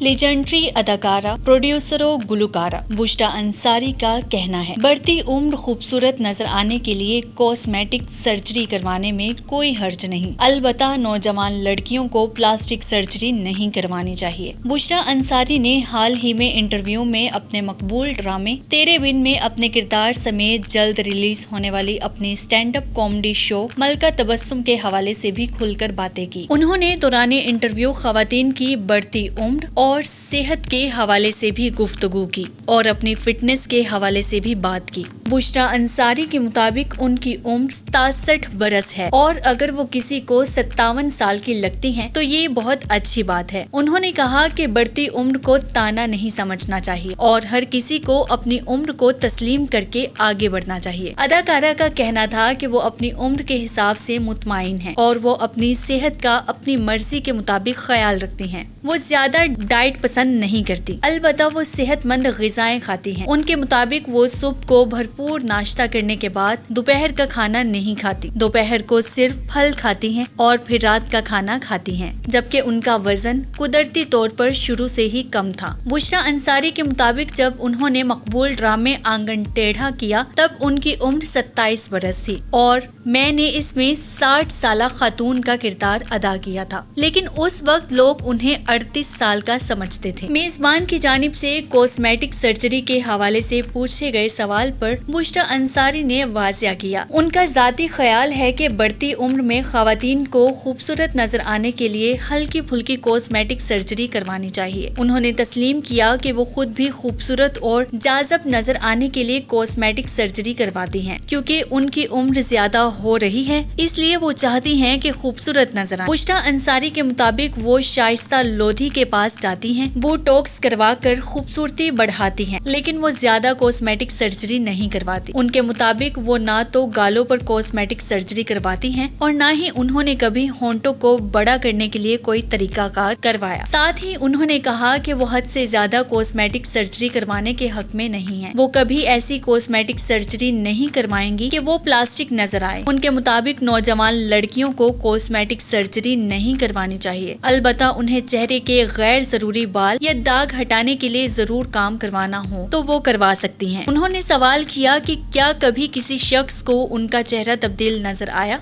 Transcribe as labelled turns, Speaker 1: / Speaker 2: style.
Speaker 1: Legendary اداکارہ، producer و گلوکارہ بشریٰ انصاری کا کہنا ہے، بڑھتی عمر خوبصورت نظر آنے کے لیے کاسمیٹک سرجری کروانے میں کوئی حرج نہیں، البتہ نوجوان لڑکیوں کو پلاسٹک سرجری نہیں کروانی چاہیے۔ بشریٰ انصاری نے حال ہی میں انٹرویو میں اپنے مقبول ڈرامے تیرے بن میں اپنے کردار سمیت جلد ریلیز ہونے والی اپنی اسٹینڈ اپ کامیڈی شو ملکہ تبسم کے حوالے سے بھی کھل کر باتیں کی۔ انہوں نے دوران انٹرویو خواتین کی بڑھتی عمر اور صحت کے حوالے سے بھی گفتگو کی اور اپنی فٹنس کے حوالے سے بھی بات کی۔ بشریٰ انصاری کے مطابق ان کی عمر 67 برس ہے اور اگر وہ کسی کو 57 سال کی لگتی ہیں تو یہ بہت اچھی بات ہے۔ انہوں نے کہا کہ بڑھتی عمر کو تانا نہیں سمجھنا چاہیے اور ہر کسی کو اپنی عمر کو تسلیم کر کے آگے بڑھنا چاہیے۔ اداکارہ کا کہنا تھا کہ وہ اپنی عمر کے حساب سے مطمئن ہیں اور وہ اپنی صحت کا اپنی مرضی کے مطابق خیال رکھتی ہیں۔ وہ زیادہ ڈائٹ پسند نہیں کرتی، البتہ وہ صحت مند غذائیں کھاتی ہیں۔ ان کے مطابق وہ صبح کو بھرپور ناشتہ کرنے کے بعد دوپہر کا کھانا نہیں کھاتی، دوپہر کو صرف پھل کھاتی ہیں اور پھر رات کا کھانا کھاتی ہیں، جبکہ ان کا وزن قدرتی طور پر شروع سے ہی کم تھا۔ بشریٰ انصاری کے مطابق جب انہوں نے مقبول ڈرامے آنگن ٹیڑھا کیا تب ان کی عمر 27 برس تھی اور میں نے اس میں 60 سالہ خاتون کا کردار ادا کیا تھا، لیکن اس وقت لوگ انہیں 38 سال کا سمجھتے تھے۔ میزبان کی جانب سے کاسمیٹک سرجری کے حوالے سے پوچھے گئے سوال پر بشریٰ انصاری نے واضح کیا، ان کا ذاتی خیال ہے کہ بڑھتی عمر میں خواتین کو خوبصورت نظر آنے کے لیے ہلکی پھلکی کاسمیٹک سرجری کروانی چاہیے۔ انہوں نے تسلیم کیا کہ وہ خود بھی خوبصورت اور جاذب نظر آنے کے لیے کاسمیٹک سرجری کرواتی ہیں، کیونکہ ان کی عمر زیادہ ہو رہی ہے، اس لیے وہ چاہتی ہیں کہ خوبصورت نظر آئیں۔ بشریٰ انصاری کے مطابق وہ شائستہ لودھی کے پاس جاتی ہیں، بوٹوکس کروا کر خوبصورتی بڑھاتی ہیں، لیکن وہ زیادہ کاسمیٹک سرجری نہیں کرواتی۔ ان کے مطابق وہ نہ تو گالوں پر کاسمیٹک سرجری کرواتی ہیں اور نہ ہی انہوں نے کبھی ہونٹوں کو بڑا کرنے کے لیے کوئی طریقہ کار کروایا۔ ساتھ ہی انہوں نے کہا کہ وہ حد سے زیادہ کاسمیٹک سرجری کروانے کے حق میں نہیں ہیں۔ وہ کبھی ایسی کاسمیٹک سرجری نہیں کروائیں گی کہ وہ پلاسٹک نظر آئے۔ ان کے مطابق نوجوان لڑکیوں کو کاسمیٹک سرجری نہیں کروانی چاہیے، البتہ انہیں چہرے کے غیر ضروری بال یا داغ ہٹانے کے لیے ضرور کام کروانا ہو تو وہ کروا سکتی ہیں۔ انہوں نے سوال کیا کہ کیا کبھی کسی شخص کو ان کا چہرہ تبدیل نظر آیا؟